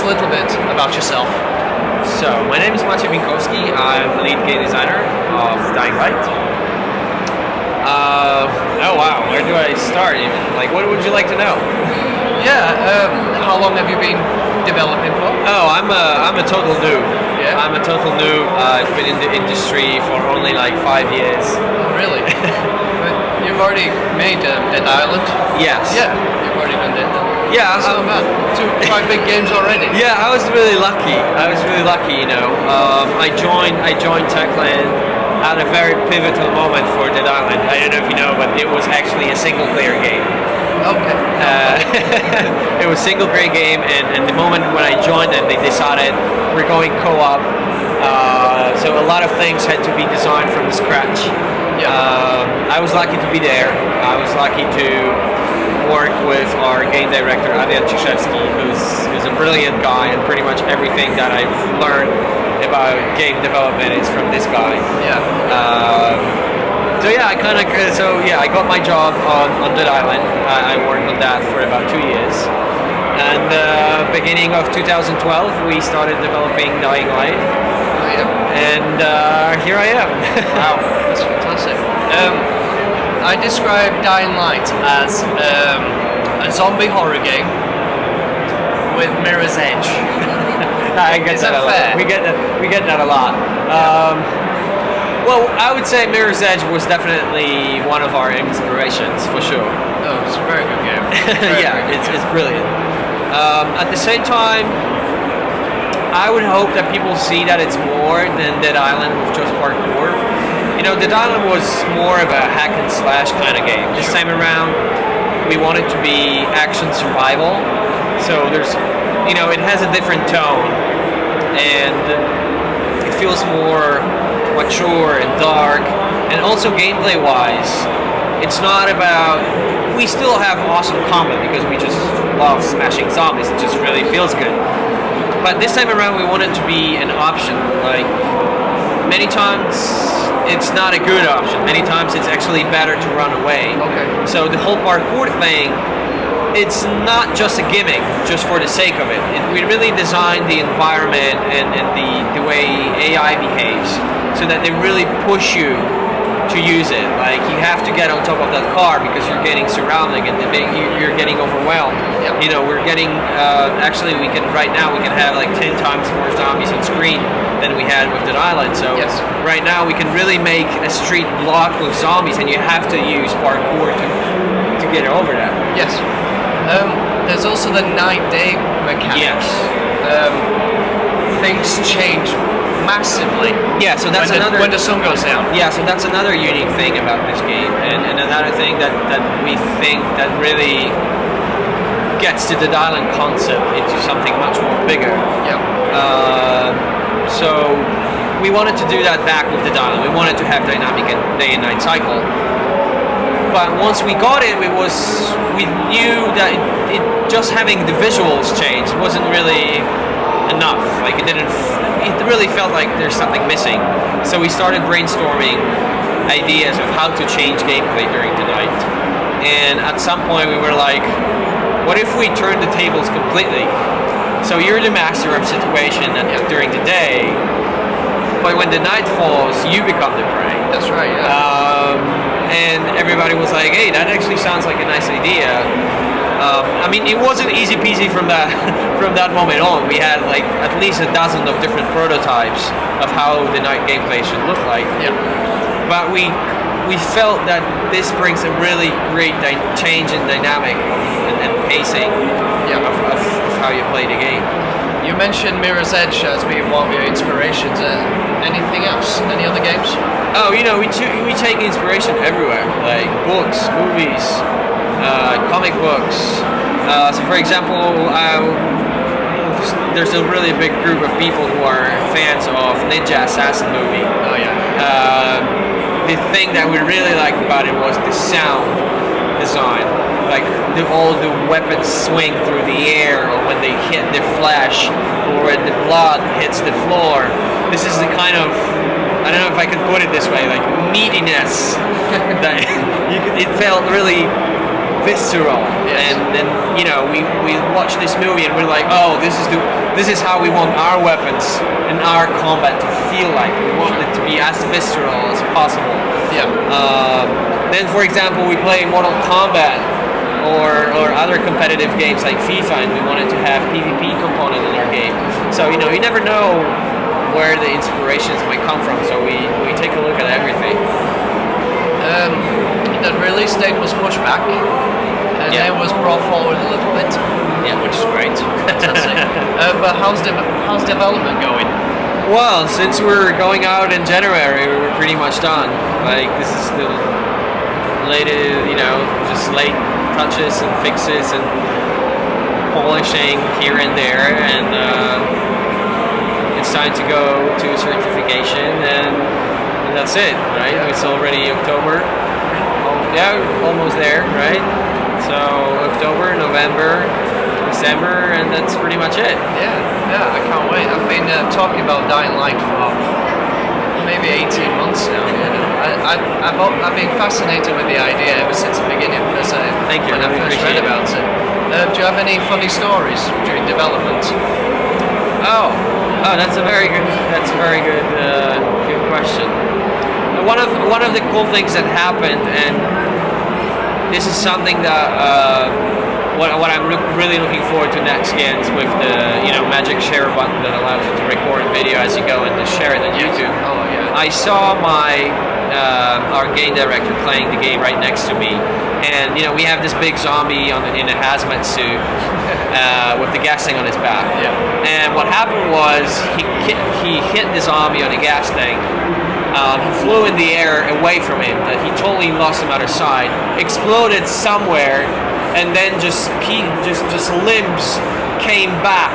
us a little bit about yourself. So, my name is Maciej Winkowski. I'm the lead game designer of Dying Light. Oh wow, where do I start even? Like, what would you like to know? Yeah, how long have you been developing for? Oh, I'm a total noob. Yeah? I'm a total noob. I've been in the industry for only like 5 years. Oh, really? But you've already made Dead Island? Yes. Yeah, you've already done that. Yeah. Oh man, 2 quite big games already. Yeah, I was really lucky. You know. I joined Techland at a very pivotal moment for Dead Island. I don't know if you know, but it was actually a single-player game. Okay. It was a single-player game, and the moment when I joined them, they decided we're going co-op. So a lot of things had to be designed from scratch. Yeah. I was lucky to be there. I was lucky to work with our game director, Adrian Ciszewski, who's a brilliant guy, and pretty much everything that I've learned about game development is from this guy. Yeah. I got my job on Dead Island. I worked on that for about 2 years. And beginning of 2012, we started developing Dying Light. Oh, yeah. And here I am. Wow, that's fantastic. I describe Dying Light as a zombie horror game with Mirror's Edge. I get Is that that a fair? lot. We get that a lot. Well, I would say Mirror's Edge was definitely one of our inspirations for sure. Oh, it's a very good game. It's brilliant. At the same time, I would hope that people see that it's more than Dead Island with just parkour. You know, Dead Island was more of a hack and slash kind of game. This time around, we want it to be action survival. So there's, it has a different tone, and it feels more mature and dark. And also gameplay-wise, it's not about. We still have awesome combat because we just love smashing zombies. It just really feels good. But this time around, we want it to be an option. Like, many times, it's not a good option. Many times, it's actually better to run away. Okay. So the whole parkour thing, it's not just a gimmick, just for the sake of it. We really designed the environment and the way AI behaves so that they really push you to use it. Like, you have to get on top of that car because you're getting surrounded and you're getting overwhelmed. Yep. We're getting actually we can have like 10 times more zombies on screen than we had with Dead Island. So yes. Right now we can really make a street blocked with zombies, and you have to use parkour to get over that. Yes. There's also the night-day mechanic. Yes. Things change massively. Yeah, so that's when the sun goes down. Yeah, so that's another unique thing about this game, and another thing that we think that really gets the Dead Island concept into something much more bigger. Yeah. So we wanted to do that back with Dead Island. We wanted to have dynamic day and night cycle. But once we got it, we knew that it just having the visuals change wasn't really enough. Like, it really felt like there's something missing. So we started brainstorming ideas of how to change gameplay during the night. And at some point we were like, what if we turn the tables completely? So you're the master of situation during the day, but when the night falls, you become the prey. That's right, yeah. And everybody was like, hey, that actually sounds like a nice idea. It wasn't easy peasy from that moment on. We had like at least a dozen of different prototypes of how the night gameplay should look like. Yeah. But we felt that this brings a really great change in dynamic and pacing of how you play the game. You mentioned Mirror's Edge as being one of your inspirations. Anything else? Any other games? Oh, we take inspiration everywhere, like books, movies, comic books. So, for example, there's a really big group of people who are fans of Ninja Assassin movie. Oh yeah. The thing that we really liked about it was the sound design. Like all the weapons swing through the air, or when they hit the flesh, or when the blood hits the floor. This is the kind of, I don't know if I could put it this way, like meatiness that it felt really visceral. Yes. And you know, we watch this movie and we're like, oh, this is how we want our weapons and our combat to feel like. We want it to be as visceral as possible. Yeah. Then, for example, we play Mortal Kombat or other competitive games like FIFA, and we wanted to have PvP component in our game. So you know, you never know where the inspirations might come from. So we take a look at everything. The release date was pushed back, and Yeah. it was brought forward a little bit, Yeah. which is great. Fantastic. But how's development going? Well, since we're going out in January, we're pretty much done. Like, this is the latest, you know, just late touches and fixes and polishing here and there, and it's time to go to certification, and that's it, right? It's already October. Yeah, almost there, right? So October, November, December, and that's pretty much it. Yeah, I can't wait. I've been talking about Dying Light for maybe 18 months now. You know. I've been fascinated with the idea ever since the beginning. Thank you, When I really first appreciate read about it. Do you have any funny stories during development? Oh, that's a very good good question. One of the cool things that happened, and this is something that what I'm really looking forward to next Gens with the magic share button that allows you to record video as you go and to share it on YouTube. Oh yeah. I saw our game director playing the game right next to me, and we have this big zombie in a hazmat suit with the gas tank on his back. Yeah. And what happened was he hit the zombie on a gas tank. He flew in the air away from him. He totally lost him out of sight. Exploded somewhere, and then just limbs came back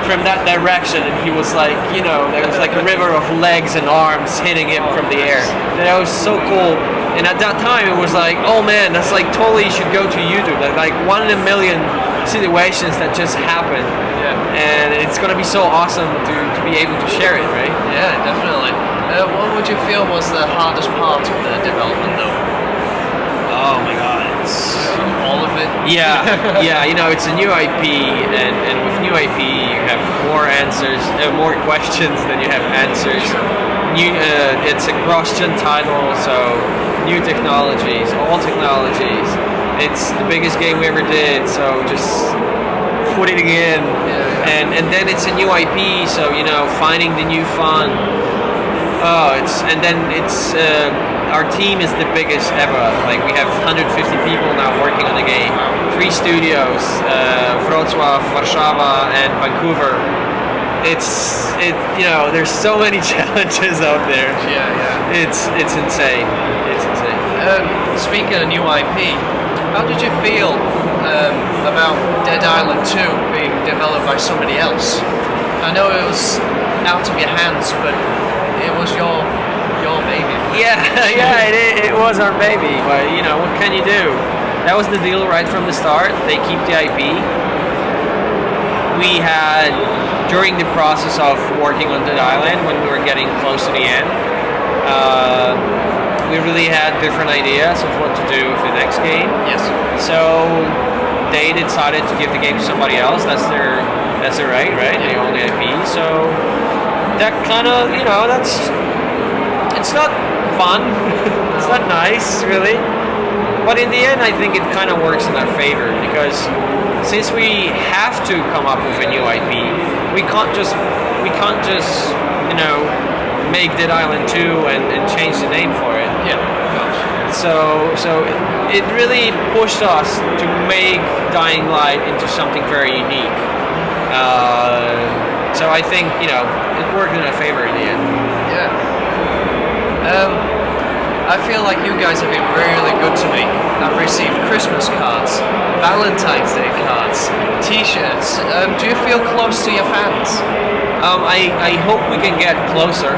from that direction, and he was like, there was like a river of legs and arms hitting him from the air. That was so cool. And at that time, it was like, oh man, that's like totally should go to YouTube. Like 1 in a million situations that just happen. Yeah. And it's gonna be so awesome to be able to share it, right? Yeah, definitely. What would you feel was the hardest part of the development, though? Oh my god, it's All of it. yeah, it's a new IP, and with new IP you have more answers, more questions than you have answers. It's a cross-gen title, so new technologies, all technologies. It's the biggest game we ever did, so just put it in, and then it's a new IP, so finding the new fun. Our team is the biggest ever. Like, we have 150 people now working on the game. 3 studios, Wrocław, Warszawa, and Vancouver. There's so many challenges out there. Yeah. It's insane. It's insane. Speaking of new IP, how did you feel about Dead Island 2 being developed by somebody else? I know it was out of your hands, but it was your baby. Yeah, it was our baby, but what can you do? That was the deal right from the start. They keep the IP. We had, during the process of working on Dead Island, when we were getting close to the end, we really had different ideas of what to do with the next game. Yes. So they decided to give the game to somebody else. That's their right? They own the IP. So that kind of, it's not fun. It's not nice, really. But in the end, I think it kind of works in our favor, because since we have to come up with a new IP, we can't just make Dead Island 2 and change the name for it. Yeah. So it really pushed us to make Dying Light into something very unique. So I think it worked in our favor in the end. Yeah. I feel like you guys have been really good to me. I've received Christmas cards, Valentine's Day cards, T-shirts. Do you feel close to your fans? I hope we can get closer.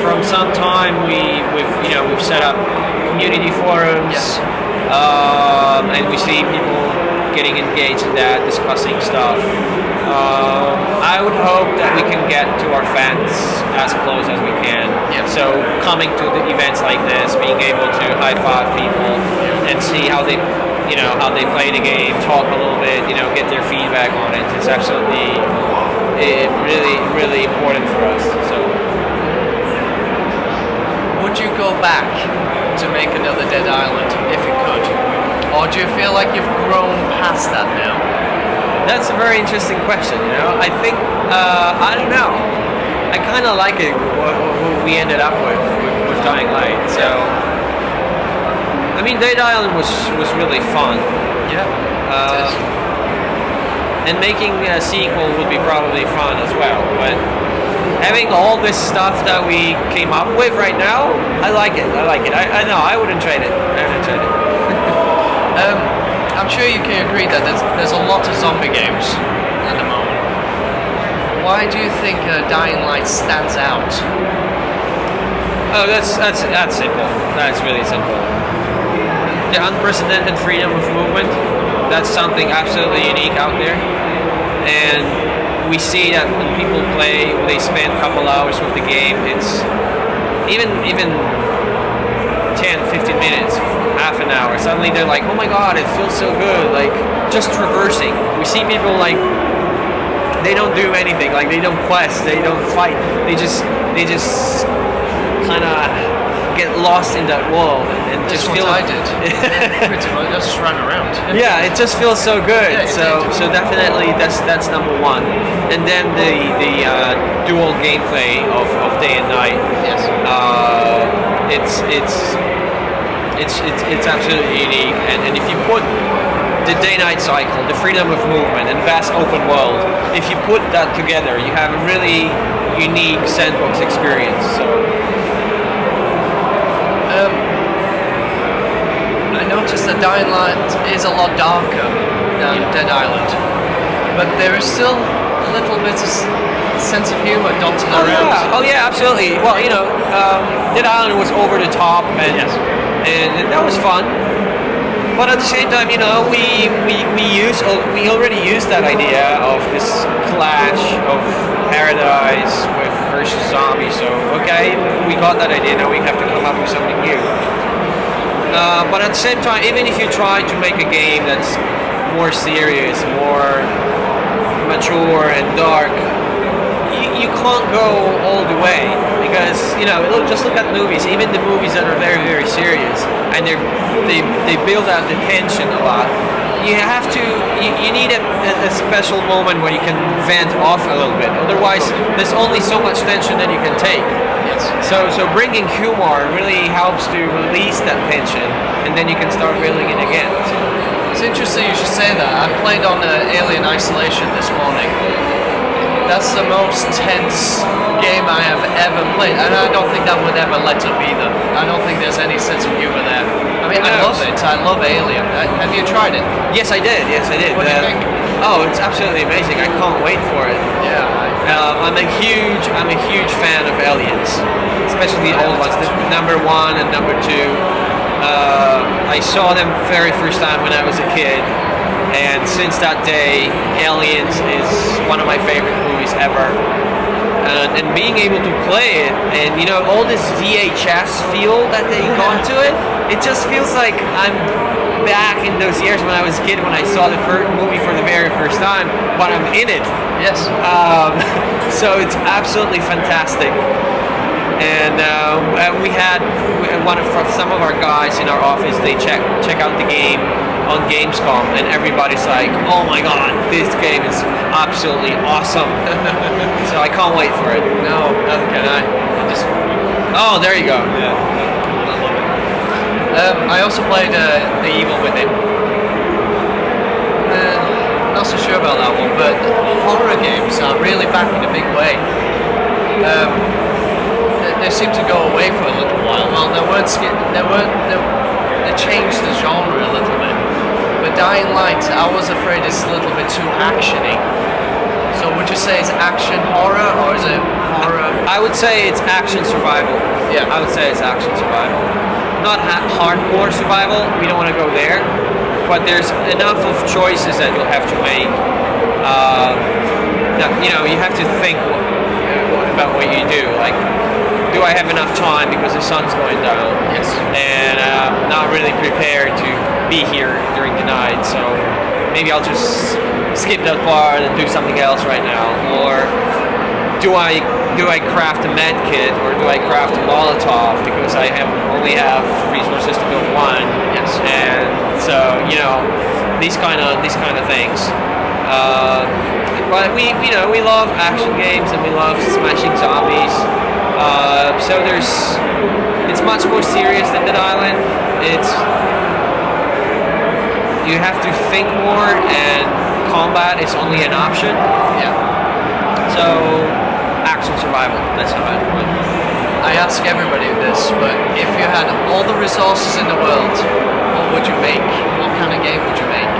From some time we've set up community forums. Yes. And we see people getting engaged in that, discussing stuff. I would hope that we can get to our fans as close as we can. Yep. So coming to the events like this, being able to high five people and see how they, how they play the game, talk a little bit, get their feedback on it. It's absolutely, really, really important for us. So, would you go back to make another Dead Island if you could, or do you feel like you've grown past that now? that's a very interesting question. I think I don't know. I kind of like it what we ended up with Dying Light. So, I mean, Dead Island was really fun. Yeah. And making a sequel would be probably fun as well. But having all this stuff that we came up with right now, I like it. I know. I wouldn't trade it. I'm sure you can agree that there's a lot of zombie games at the moment. Why do you think Dying Light stands out? Oh, that's simple. That's really simple. The unprecedented freedom of movement. That's something absolutely unique out there, and we see that when people play, when they spend a couple hours with the game, it's even 10, 15 minutes, half an hour. Suddenly they're like, oh my god, it feels so good. Like just traversing. We see people like they don't do anything. Like they don't quest, they don't fight. They just kind of get lost in that world and just feel. I did. Pretty much, I just ran around. Yeah, it just feels so good. Yeah, so definitely that's number one. And then the dual gameplay of day and night. Yes. It's absolutely unique. And if you put the day-night cycle, the freedom of movement, and vast open world, if you put that together, you have a really unique sandbox experience. So. I noticed that Dying Light is a lot darker than Dead Island, but there is still a little bit of sense of humor dotted around. Oh yeah, absolutely. Well, Dead Island was over the top, and Yes. and that was fun. But at the same time, we already used that idea of this clash of paradise versus zombies. So okay, we got that idea. Now we have to come up with something new. But at the same time, even if you try to make a game that's more serious, more mature and dark, you can't go all the way because just look at movies. Even the movies that are very, very serious and they build out the tension a lot. You have to. You need a special moment where you can vent off a little bit. Otherwise, there's only so much tension that you can take. Yes. So bringing humor really helps to release that tension, and then you can start reeling it again. So. It's interesting you should say that. I played on Alien Isolation this morning. That's the most tense game I have ever played, and I don't think that would ever let up either. I don't think there's any sense of humor there. I mean, I love it. I love Alien. Have you tried it? Yes, I did. What do you think? Oh, it's absolutely amazing. I can't wait for it. Yeah. I'm a huge fan of Aliens, especially the old ones, the number 1 and number 2. I saw them very first time when I was a kid, and since that day, Aliens is one of my favorite movies ever. And being able to play it, and all this VHS feel that they got to it, it just feels like I'm back in those years when I was a kid, when I saw the movie for the very first time, but I'm in it. Yes. So it's absolutely fantastic. And we had some of our guys in our office. They check out the game on Gamescom, and everybody's like, "Oh my god, this game is absolutely awesome!" So I can't wait for it. No, neither can I. Oh, there you go. Yeah. I love it. I also played The Evil Within. Not so sure about that one, but horror games are really back in a big way. They seem to go away for a little while. Well, they changed the genre a little bit. But Dying Light, I was afraid it's a little bit too actiony. So would you say it's action horror, or is it horror? I would say it's action survival. Yeah. I would say it's action survival. Not hardcore survival. We don't want to go there. But there's enough of choices that you'll have to make. you have to think about what you do. Like, do I have enough time because the sun's going down? Yes. And I'm not really prepared to be here during the night, so maybe I'll just skip that part and do something else right now. Or do I craft a med kit, or do I craft a Molotov because I only have resources to build one? Yes. And so these kind of things. But we love action games and we love smashing zombies. So it's much more serious than Dead Island. You have to think more, and combat is only an option. Yeah. So action survival. That's how I put it. I ask everybody this, but if you had all the resources in the world, what would you make? What kind of game would you make?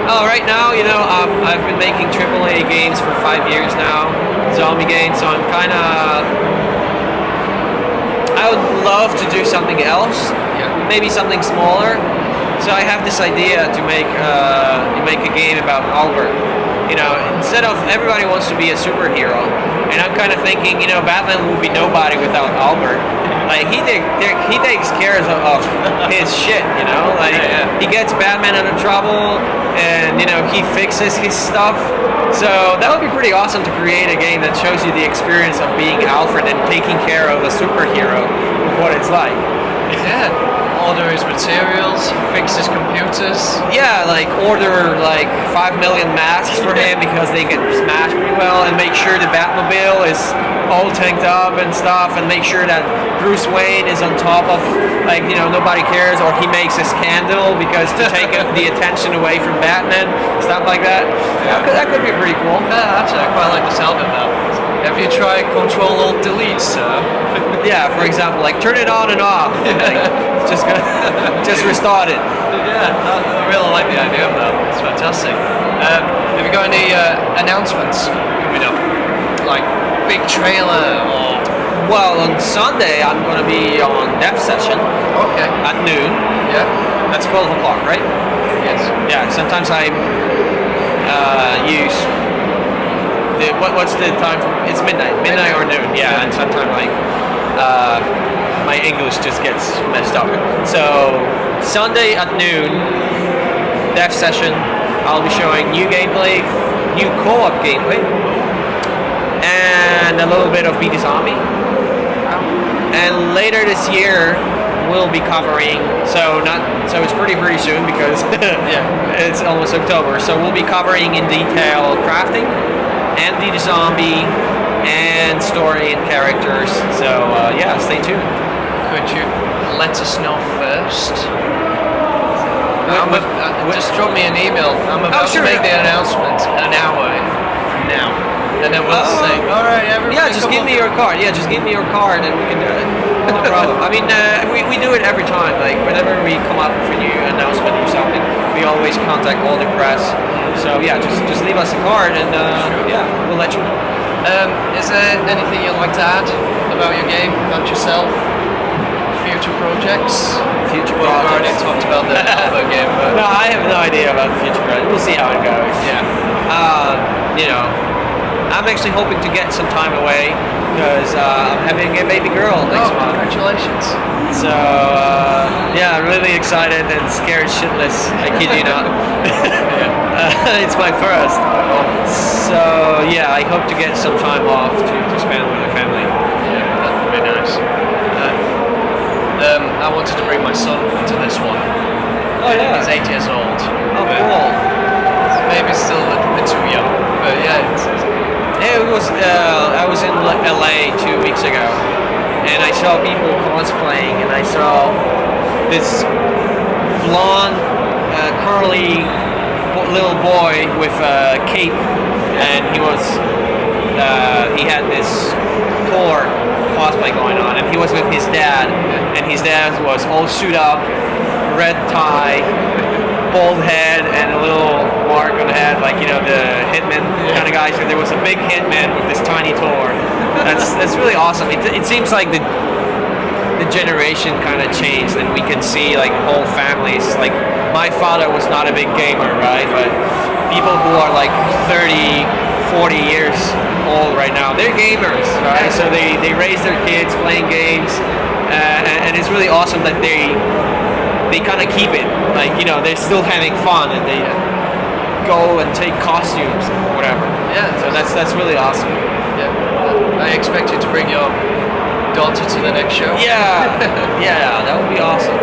Oh, right now, I've been making AAA games for 5 years now, zombie games. So I would love to do something else. Yeah. Maybe something smaller. So I have this idea to make a game about Albert. Instead of everybody wants to be a superhero, and I'm kind of thinking, Batman would be nobody without Albert. Like he takes care of his shit. He gets Batman out of trouble, and he fixes his stuff. So that would be pretty awesome to create a game that shows you the experience of being Alfred and taking care of a superhero, of what it's like. Yeah. Order his materials, fix his computers. Yeah, order 5 million masks for him because they get smashed pretty well, and make sure the Batmobile is all tanked up and stuff, and make sure that Bruce Wayne is on top of nobody cares, or he makes a scandal because to take the attention away from Batman, stuff like that. Yeah. That could be pretty cool. Yeah, actually, I quite like the sound of that. Have you tried Control-Alt-Delete, sir? Yeah, for example, turn it on and off. Just restart it. Yeah, I really like the idea of that. It's fantastic. Have you got any announcements coming up? Like big trailer or? Well, on Sunday I'm going to be on Dev Session. Okay. At noon. Yeah. That's 12 o'clock, right? Yes. Yeah. Sometimes I use what's the time? It's midnight or noon. Yeah, and sometimes my English just gets messed up. So Sunday at noon, Dev Session. I'll be showing new gameplay, new co-op gameplay, and a little bit of Beat the Zombie. And later this year, we'll be covering. So it's pretty soon because it's almost October. So we'll be covering in detail crafting, and Beat the Zombie, and story and characters. So stay tuned. Could you let us know first? Just drop me an email. I'm about to make the announcement an hour from now, and then we'll say, all right, everybody. Yeah, just give me your card. Yeah, just give me your card, and we can do it. No problem. I mean, we do it every time. Whenever we come up with a new announcement or something, we always contact all the press. So just leave us a card, and we'll let you know. Is there anything you'd like to add about your game, about yourself? Future projects? Future Well, we've already projects. talked about the Alpha game, but No, I have no idea about the future project. We'll see how it goes. yeah. I'm actually hoping to get some time away because I'm having a baby girl next month. Congratulations. So really excited and scared shitless. I kid you not. It's my first. So I hope to get some time off to spend with the family. Yeah, that would be nice. I wanted to bring my son to this one. Oh yeah. He's 8 years old. Oh cool. Maybe still a little bit too young, but yeah. It was. I was in LA 2 weeks ago, and I saw people cosplaying, and I saw this blonde, curly little boy with a cape, and he had this Thor cosplay going on, and he was with his dad, and his dad was all suit up, red tie, bald head, and a little mark on the head, the hitman kind of guy. So there was a big hitman with this tiny Thor. That's really awesome. It seems like the generation kind of changed, and we can see whole families. My father was not a big gamer, right? But people who are 30, 40 years old right now. They're gamers, right? So they raise their kids playing games, and it's really awesome that they kind of keep it. Like, you know, they're still having fun, and they go and take costumes or whatever. Yeah. So that's really awesome. Yeah. I expect you to bring your daughter to the next show. Yeah, yeah, that would be awesome.